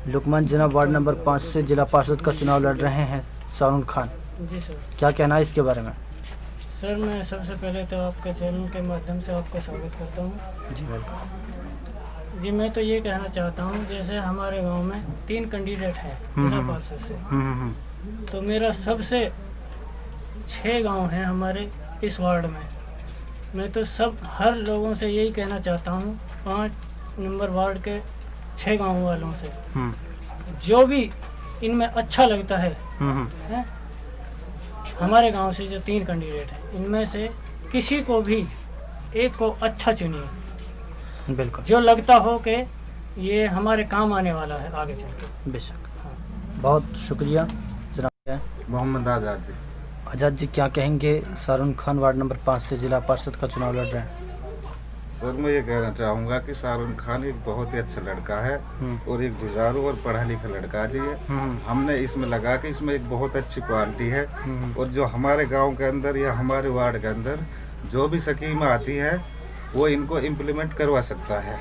लुकमान जनाब ward number 5 से जिला पार्षद का चुनाव लड़ रहे हैं शारून खान। जी सर। क्या कहना है इसके बारे में? सर मैं सबसे पहले तो आपके चैनल के माध्यम से आपका स्वागत करता हूँ। जी बिल्कुल। जी मैं तो ये कहना चाहता हूँ, जैसे हमारे गांव में 3 कैंडिडेट हैं जिला पार्षद से, तो मेरा सबसे 6 गांव हैं हमारे इस वार्ड में। मैं तो हर लोगों से यही कहना चाहता हूँ, 5 नंबर वार्ड के 6 गांव वालों से, जो भी इनमें अच्छा लगता है, हमारे गांव से जो 3 कैंडिडेट हैं इनमें से किसी को भी एक को अच्छा चुनिए, बिल्कुल, जो लगता हो कि ये हमारे काम आने वाला है आगे चलकर। बेशक। बहुत शुक्रिया जनाब। मोहम्मद आज़ाद जी। आज़ाद जी, क्या कहेंगे? शारून खान वार्ड नंबर 5 से जिला पार्षद का चुनाव लड़ रहे हैं। सर मैं ये कहना चाहूँगा कि शारून खान एक बहुत ही अच्छा लड़का है और एक जुझारू और पढ़ा लिखा लड़का जी है। हमने इसमें लगा कि इसमें एक बहुत अच्छी क्वालिटी है और जो हमारे गांव के अंदर या हमारे वार्ड के अंदर जो भी स्कीम आती है वो इनको इम्प्लीमेंट करवा सकता है।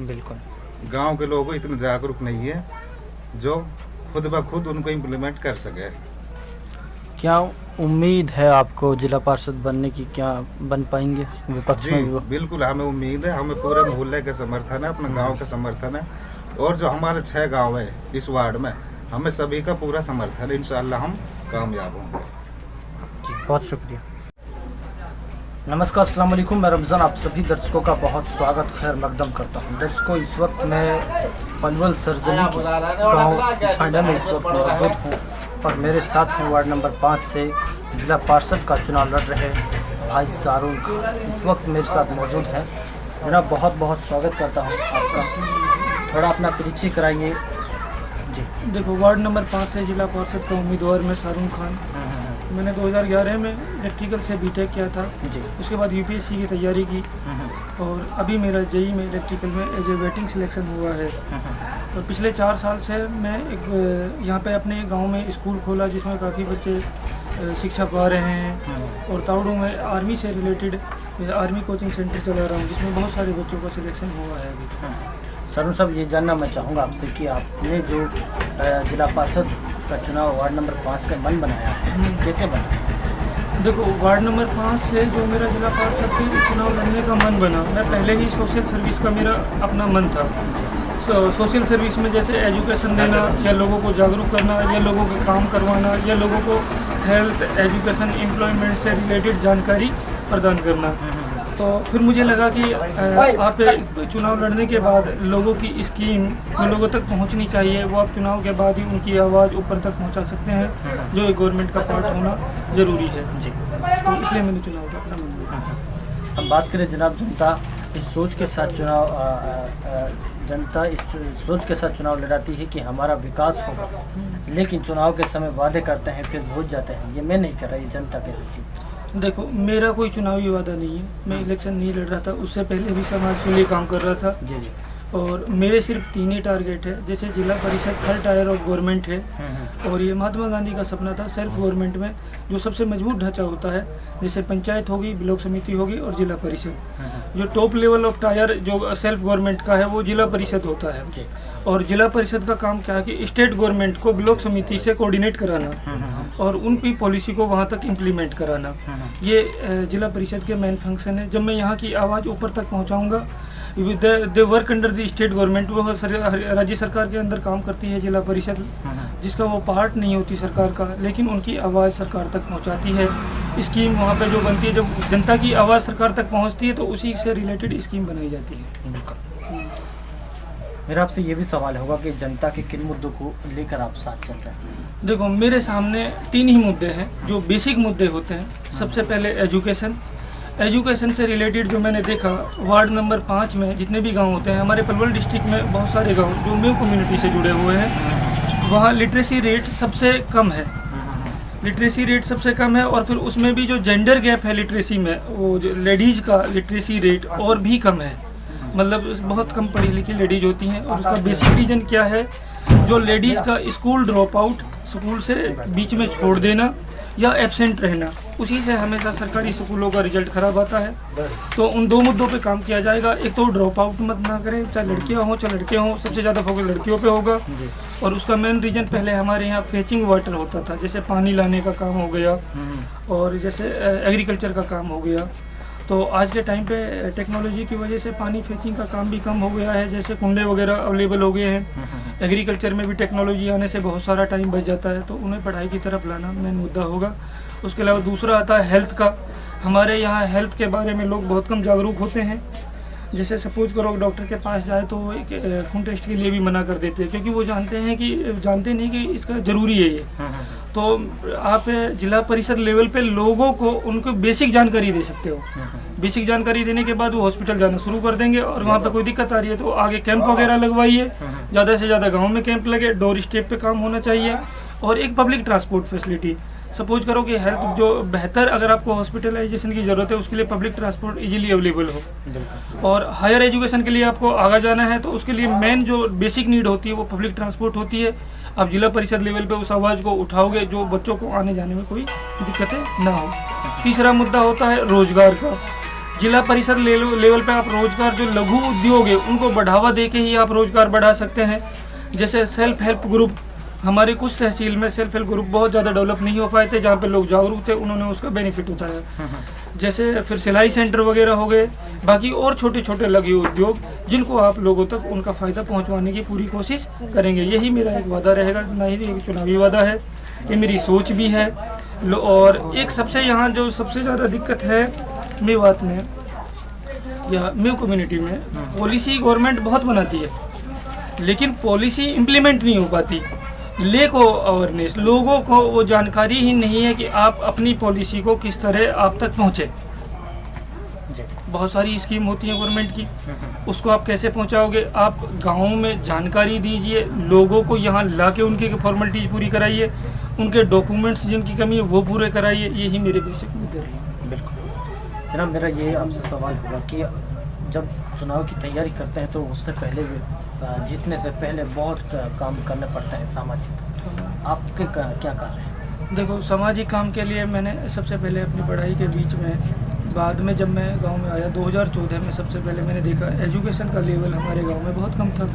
बिल्कुल। गांव के लोग इतने जागरूक नहीं है जो खुद ब खुद उनको इम्प्लीमेंट कर सके। क्या उम्मीद है आपको जिला पार्षद बनने की? क्या बन पाएंगे विपक्ष जी में भी वो? बिल्कुल, हमें उम्मीद है। हमें पूरे मोहल्ले का समर्थन है, अपने गांव का समर्थन है और जो हमारे 6 गांव है इस वार्ड में, हमें सभी का पूरा समर्थन है। इंशाअल्लाह हम कामयाब होंगे। जी बहुत शुक्रिया। नमस्कार, अस्सलाम वालेकुम। मैं रमज़ान आप सभी दर्शकों का बहुत स्वागत खैर मकदम करता हूँ। दर्शकों, इस वक्त मैं पलवल सरजमी के गाँव झांडा में इस वक्त मौजूद हूँ और मेरे साथ हैं वार्ड नंबर 5 से जिला पार्षद का चुनाव लड़ रहे भाई शारून खान इस वक्त मेरे साथ मौजूद हैं। जनाब बहुत बहुत स्वागत करता हूँ आपका। थोड़ा अपना परिचय कराइए। जी देखो, वार्ड नंबर 5 से जिला पार्षद का उम्मीदवार मैं शारून खान। मैंने 2011 में इलेक्ट्रिकल से बीटेक किया था। जी। उसके बाद यूपीएससी की तैयारी की और अभी मेरा जेई में इलेक्ट्रिकल में एज ए वेटिंग सिलेक्शन हुआ है। और पिछले 4 साल से मैं एक यहाँ पे अपने गांव में स्कूल खोला जिसमें काफ़ी बच्चे शिक्षा पा रहे हैं। और तावड़ू में आर्मी से रिलेटेड आर्मी कोचिंग सेंटर चला रहा हूँ जिसमें बहुत सारे बच्चों का सिलेक्शन हुआ है अभी। शारून साहब, ये जानना मैं चाहूँगा आपसे कि आपने जो जिला पार्षद का चुनाव वार्ड नंबर 5 से मन बनाया है, कैसे बना? देखो, वार्ड नंबर 5 से जो मेरा जिला पार्षद के चुनाव लड़ने का मन बना, मैं पहले ही सोशल सर्विस का मेरा अपना मन था। सोशल सर्विस में जैसे एजुकेशन देना या लोगों को जागरूक करना या लोगों के काम करवाना या लोगों को हेल्थ, एजुकेशन, एम्प्लॉयमेंट से रिलेटेड जानकारी प्रदान करना। तो फिर मुझे लगा कि आप चुनाव लड़ने के बाद लोगों की स्कीम जो लोगों तक पहुंचनी चाहिए वो आप चुनाव के बाद ही उनकी आवाज़ ऊपर तक पहुंचा सकते हैं, जो एक गवर्नमेंट का पार्ट होना ज़रूरी है। जी, तो इसलिए मैंने चुनाव लड़ा। हम बात करें जनाब, जनता इस सोच के साथ चुनाव लड़ाती है कि हमारा विकास होगा, लेकिन चुनाव के समय वादे करते हैं फिर भूल जाते हैं। ये मैं नहीं कर रहा, ये जनता के हक। देखो, मेरा कोई चुनावी वादा नहीं है। मैं इलेक्शन नहीं लड़ रहा था, उससे पहले भी समाज के लिए काम कर रहा था। जी जी। और मेरे सिर्फ 3 ही टारगेट है। जैसे जिला परिषद 3rd टायर ऑफ गवर्नमेंट है और ये महात्मा गांधी का सपना था सेल्फ गवर्नमेंट में जो सबसे मजबूत ढांचा होता है, जैसे पंचायत होगी, ब्लॉक समिति होगी और जिला परिषद। जो टॉप लेवल ऑफ टायर जो सेल्फ गवर्नमेंट का है वो जिला परिषद होता है। और जिला परिषद का काम क्या है कि स्टेट गवर्नमेंट को ब्लॉक समिति से कोऑर्डिनेट कराना और उनकी पॉलिसी को वहाँ तक इम्प्लीमेंट कराना। ये जिला परिषद के मेन फंक्शन है। जब मैं यहाँ की आवाज़ ऊपर तक पहुँचाऊँगा, they work under the state government, वो राज्य सरकार के अंदर काम करती है जिला परिषद, जिसका वो पार्ट नहीं होती सरकार का, लेकिन उनकी आवाज़ सरकार तक पहुँचाती है। स्कीम वहाँ पे जो बनती है, जब जनता की आवाज़ सरकार तक पहुँचती है तो उसी से रिलेटेड स्कीम बनाई जाती है। मेरा आपसे ये भी सवाल होगा कि जनता के किन मुद्दों को लेकर आप साथ चल रहे हैं? देखो, मेरे सामने 3 ही मुद्दे हैं जो बेसिक मुद्दे होते हैं। सबसे पहले एजुकेशन से रिलेटेड जो मैंने देखा, वार्ड नंबर 5 में जितने भी गांव होते हैं, हमारे पलवल डिस्ट्रिक्ट में बहुत सारे गांव जो मेव कम्युनिटी से जुड़े हुए हैं, वहाँ लिटरेसी रेट सबसे कम है। लिटरेसी रेट सबसे कम है और फिर उसमें भी जो जेंडर गैप है लिटरेसी में, वो जो लेडीज़ का लिटरेसी रेट और भी कम है। मतलब बहुत कम पढ़ी लिखी लेडीज होती हैं। और उसका बेसिक रीज़न क्या है? जो लेडीज़ का स्कूल ड्रॉप आउट, स्कूल से बीच में छोड़ देना या एब्सेंट रहना, उसी से हमेशा सरकारी स्कूलों का रिजल्ट खराब आता है। तो उन 2 मुद्दों पे काम किया जाएगा। एक तो ड्रॉप आउट मत ना करें, चाहे लड़कियां हों चाहे लड़के हों, सबसे ज़्यादा फोकस लड़कियों पे होगा। और उसका मेन रीज़न पहले हमारे यहाँ फेचिंग वाटर होता था, जैसे पानी लाने का काम हो गया और जैसे एग्रीकल्चर का काम हो गया। तो आज के टाइम पे टेक्नोलॉजी की वजह से पानी फेचिंग का काम भी कम हो गया है, जैसे कुंडे वगैरह अवेलेबल हो गए हैं। एग्रीकल्चर में भी टेक्नोलॉजी आने से बहुत सारा टाइम बच जाता है, तो उन्हें पढ़ाई की तरफ लाना मेन मुद्दा होगा। उसके अलावा दूसरा आता है हेल्थ का। हमारे यहाँ हेल्थ के बारे में लोग बहुत कम जागरूक होते हैं। जैसे सपोज करो डॉक्टर के पास जाए तो वो एक खून टेस्ट के लिए भी मना कर देते हैं, क्योंकि वो जानते नहीं कि इसका ज़रूरी है ये। तो आप जिला परिषद लेवल पे लोगों को उनको बेसिक जानकारी दे सकते हो। बेसिक जानकारी देने के बाद वो हॉस्पिटल जाना शुरू कर देंगे, और वहाँ पे कोई दिक्कत आ रही है तो आगे कैंप वगैरह लगवाइए। ज़्यादा से ज़्यादा गाँव में कैंप लगे, डोर स्टेप पे काम होना चाहिए। और एक पब्लिक ट्रांसपोर्ट फैसिलिटी, सपोज करो कि हेल्थ जो बेहतर अगर आपको हॉस्पिटलाइजेशन की ज़रूरत है उसके लिए पब्लिक ट्रांसपोर्ट इजीली अवेलेबल हो। और हायर एजुकेशन के लिए आपको आगे जाना है तो उसके लिए मेन जो बेसिक नीड होती है वो पब्लिक ट्रांसपोर्ट होती है। आप जिला परिषद लेवल पे उस आवाज़ को उठाओगे जो बच्चों को आने जाने में कोई दिक्कतें ना हो। तीसरा मुद्दा होता है रोजगार का। जिला परिषद लेवल पे आप रोजगार जो लघु उद्योग है उनको बढ़ावा दे के ही आप रोजगार बढ़ा सकते हैं। जैसे सेल्फ हेल्प ग्रुप, हमारे कुछ तहसील में सेल्फ हेल्प ग्रुप बहुत ज़्यादा डेवलप नहीं हो पाए थे, जहाँ पे लोग जागरूक थे उन्होंने उसका बेनिफिट उठाया। जैसे फिर सिलाई सेंटर वगैरह हो गए, बाकी और छोटे छोटे लघु उद्योग जिनको आप लोगों तक उनका फ़ायदा पहुँचवाने की पूरी कोशिश करेंगे। यही मेरा एक वादा रहेगा, ना ही एक चुनावी वादा है, ये मेरी सोच भी है। और एक सबसे यहाँ जो सबसे ज़्यादा दिक्कत है मेवात में या मेव कम्युनिटी में, पॉलिसी गवर्नमेंट बहुत बनाती है लेकिन पॉलिसी इम्प्लीमेंट नहीं हो पाती। लेक अवेयरनेस, लोगों को वो जानकारी ही नहीं है कि आप अपनी पॉलिसी को किस तरह आप तक पहुँचे। बहुत सारी स्कीम होती है गवर्नमेंट की, उसको आप कैसे पहुंचाओगे? आप गाँव में जानकारी दीजिए, लोगों को यहाँ ला के उनकी फॉर्मेलिटीज पूरी कराइए, उनके डॉक्यूमेंट्स जिनकी कमी है वो पूरे कराइए। यही मेरे बेसिक मुद्दे हैं। बिल्कुल जनाब, मेरा ये आपसे सवाल होगा कि जब चुनाव की तैयारी करते हैं तो उससे पहले भी जीतने से पहले बहुत काम करने पड़ते हैं सामाजिक, आपके क्या कार्य हैं? देखो, सामाजिक काम के लिए मैंने सबसे पहले अपनी पढ़ाई के बीच में, बाद में जब मैं गांव में आया 2014 में, सबसे पहले मैंने देखा एजुकेशन का लेवल हमारे गांव में बहुत कम था।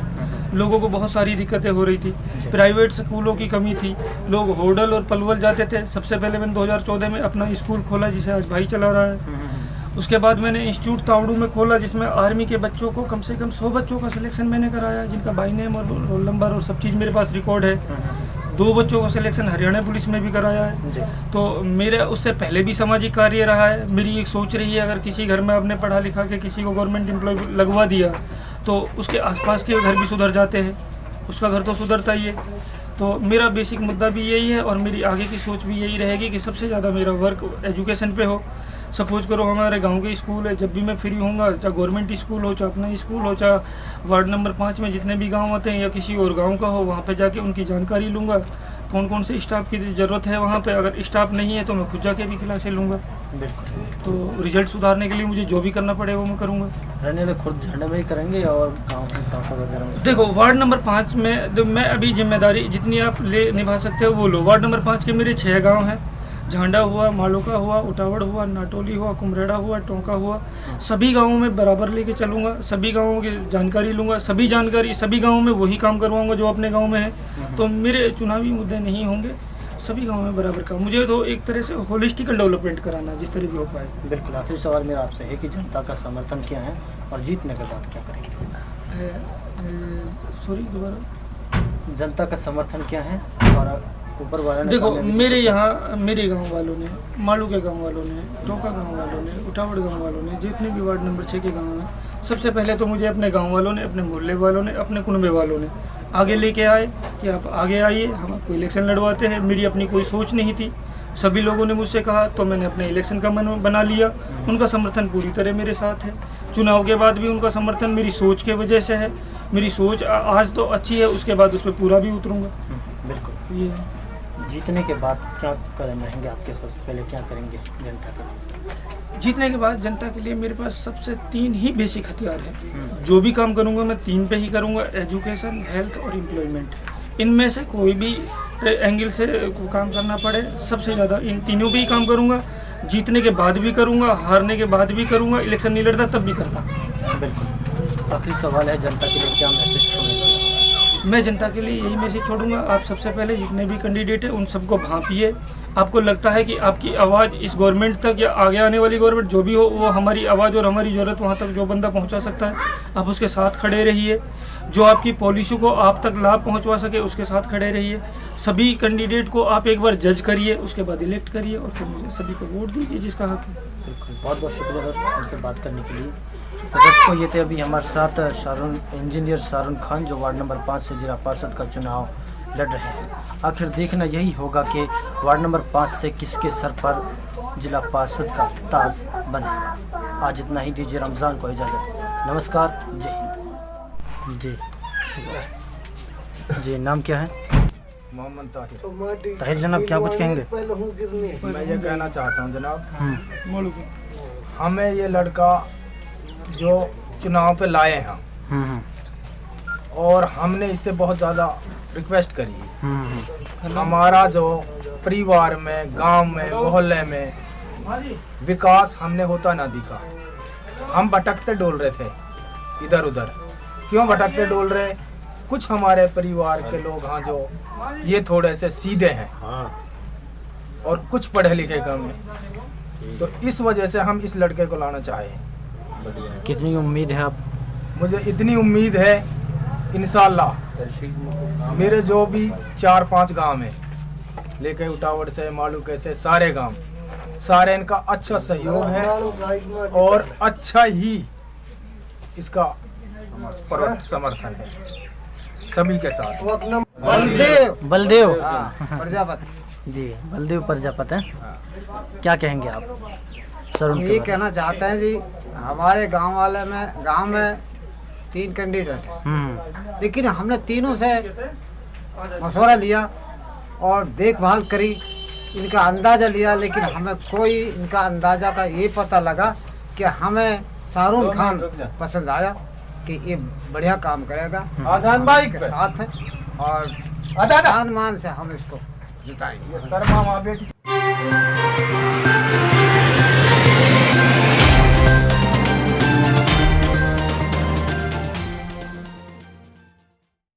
लोगों को बहुत सारी दिक्कतें हो रही थी, प्राइवेट स्कूलों की कमी थी, लोग होडल और पलवल जाते थे। सबसे पहले मैंने 2014 में अपना स्कूल खोला जिसे आज भाई चला रहा है। उसके बाद मैंने इंस्टीट्यूट तावड़ू में खोला जिसमें आर्मी के बच्चों को कम से कम 100 बच्चों का सिलेक्शन मैंने कराया, जिनका बाई नेम और रोल नंबर और सब चीज़ मेरे पास रिकॉर्ड है। 2 बच्चों का सिलेक्शन हरियाणा पुलिस में भी कराया है। तो मेरा उससे पहले भी सामाजिक कार्य रहा है। मेरी एक सोच रही है, अगर किसी घर में आपने पढ़ा लिखा के किसी को गवर्नमेंट एम्प्लॉय लगवा दिया तो उसके आसपास के घर भी सुधर जाते हैं, उसका घर तो सुधरता ही है। तो मेरा बेसिक मुद्दा भी यही है और मेरी आगे की सोच भी यही रहेगी कि सबसे ज़्यादा मेरा वर्क एजुकेशन पे हो। सपोज करो हमारे गांव के स्कूल है, जब भी मैं फ्री होऊंगा, चाहे गवर्नमेंट स्कूल हो, चाहे अपना स्कूल हो, चाहे वार्ड नंबर 5 में जितने भी गांव आते हैं या किसी और गांव का हो, वहां पे जाके उनकी जानकारी लूँगा, कौन कौन से स्टाफ की ज़रूरत है वहाँ पे। अगर स्टाफ नहीं है तो मैं खुद जाके भी क्लासें लूँगा। बिल्कुल। तो रिजल्ट सुधारने के लिए मुझे जो भी करना पड़े वो मैं करूँगा। रहने में खुद झंडे में ही करेंगे और गाँव वगैरह में? देखो, वार्ड नंबर 5 में मैं अभी जिम्मेदारी जितनी आप निभा सकते हो वो लो। वार्ड नंबर 5 के मेरे 6 गाँव हैं, झांडा हुआ, मालोका हुआ, उटावड़ हुआ, नाटोली हुआ, कुमरेड़ा हुआ, टोंका हुआ। सभी गांवों में बराबर लेके चलूँगा, सभी गांवों की जानकारी लूँगा, सभी गांवों में वही काम करवाऊँगा जो अपने गांव में है। तो मेरे चुनावी मुद्दे नहीं होंगे, सभी गांवों में बराबर काम। मुझे तो एक तरह से होलिस्टिक डेवलपमेंट कराना जिस तरह भी हो पाए। बिल्कुल। आखिरी सवाल मेरा आपसे है कि जनता का समर्थन क्या है और जीतने के बाद क्या करेंगे? सॉरी, दोबारा। जनता का समर्थन क्या है और ऊपर वाला ने? देखो, मेरे यहाँ मेरे गांव वालों ने, मालू के गांव वालों ने, टोका गांव वालों ने, उटावड़ गांव वालों ने, जितने भी वार्ड नंबर 6 के गांव हैं, सबसे पहले तो मुझे अपने गांव वालों ने, अपने मोहल्ले वालों ने, अपने कुनबे वालों ने आगे लेके आए कि आप आगे आइए, हम आपको इलेक्शन लड़वाते हैं। मेरी अपनी कोई सोच नहीं थी, सभी लोगों ने मुझसे कहा तो मैंने अपने इलेक्शन का मन बना लिया। उनका समर्थन पूरी तरह मेरे साथ है। चुनाव के बाद भी उनका समर्थन मेरी सोच के वजह से है। मेरी सोच आज तो अच्छी है, उसके बाद उस पर पूरा भी उतरूँगा। बिल्कुल। ये जीतने के बाद क्या कदम रहेंगे आपके? सबसे पहले क्या करेंगे जनता के लिए? जीतने के बाद जनता के लिए मेरे पास सबसे 3 ही बेसिक हथियार हैं। जो भी काम करूंगा मैं 3 पे ही करूंगा, एजुकेशन, हेल्थ और एम्प्लॉयमेंट। इनमें से कोई भी एंगल से काम करना पड़े, सबसे ज़्यादा इन तीनों पे ही काम करूंगा। जीतने के बाद भी करूँगा, हारने के बाद भी करूँगा, इलेक्शन नहीं लड़ता तब भी करता। बिल्कुल। आखिरी सवाल है, जनता के लिए क्या मैसेज छोड़ेंगे? मैं जनता के लिए यही मैसेज छोड़ूंगा, आप सबसे पहले जितने भी कैंडिडेट हैं उन सबको भांपिए। आपको लगता है कि आपकी आवाज़ इस गवर्नमेंट तक या आगे आने वाली गवर्नमेंट जो भी हो, वो हमारी आवाज़ और हमारी ज़रूरत वहाँ तक जो बंदा पहुँचा सकता है, आप उसके साथ खड़े रहिए। जो आपकी पॉलिसी को आप तक लाभ पहुँचवा सके उसके साथ खड़े रहिए। सभी कैंडिडेट को आप एक बार जज करिए, उसके बाद इलेक्ट करिए और फिर मुझे सभी को वोट दीजिए जिसका हक है। बिल्कुल, बहुत बहुत शुक्रिया दोस्त हमसे बात करने के लिए। तो दोस्तों ये थे अभी हमारे साथ इंजीनियर शारून खान, जो वार्ड नंबर 5 से जिला पार्षद का चुनाव लड़ रहे हैं। आखिर देखना यही होगा कि वार्ड नंबर 5 से किसके सर पर जिला पार्षद का ताज बनेगा। आज इतना ही, दीजिए रमज़ान को इजाज़त। नमस्कार, जय हिंद। जी नाम क्या है? मोहम्मद ताहिर। ताहिर जनाब, क्या कुछ कहेंगे? मैं ये कहना चाहता हूँ जनाब, हमें ये लड़का जो चुनाव पे लाए हैं और हमने इससे बहुत ज़्यादा रिक्वेस्ट करी है। हमारा जो परिवार में, गांव में, मोहल्ले में विकास हमने होता ना दिखा। हम भटकते डोल रहे थे इधर उधर। क्यों भटकते डोल रहे? कुछ हमारे परिवार के लोग हाँ जो ये थोड़े से सीधे हैं और कुछ पढ़े लिखे कम हैं, तो इस वजह से हम इस लड़के को लाना चाहें। कितनी उम्मीद है आप? मुझे इतनी उम्मीद है, इंशाल्लाह मेरे जो भी 4-5 गांव हैं, लेके उटावड़ से मालूके से सारे गांव, सारे इनका अच्छा सहयोग है और अच्छा ही इसका समर्थन है सभी के साथ। बलदेव प्रजापति जी, बलदेव प्रजापति हैं। क्या कहेंगे आप सर? हम ये कहना चाहते हैं जी, हमारे गांव में 3 कैंडिडेट हैं, लेकिन हमने तीनों से मशवरा लिया और देखभाल करी, इनका अंदाज़ा लिया, लेकिन हमें कोई इनका अंदाज़ा का ये पता लगा कि हमें शारून खान पसंद आया कि ये बढ़िया काम करेगा, के साथ है और मान से हम इसको जिताएंगे।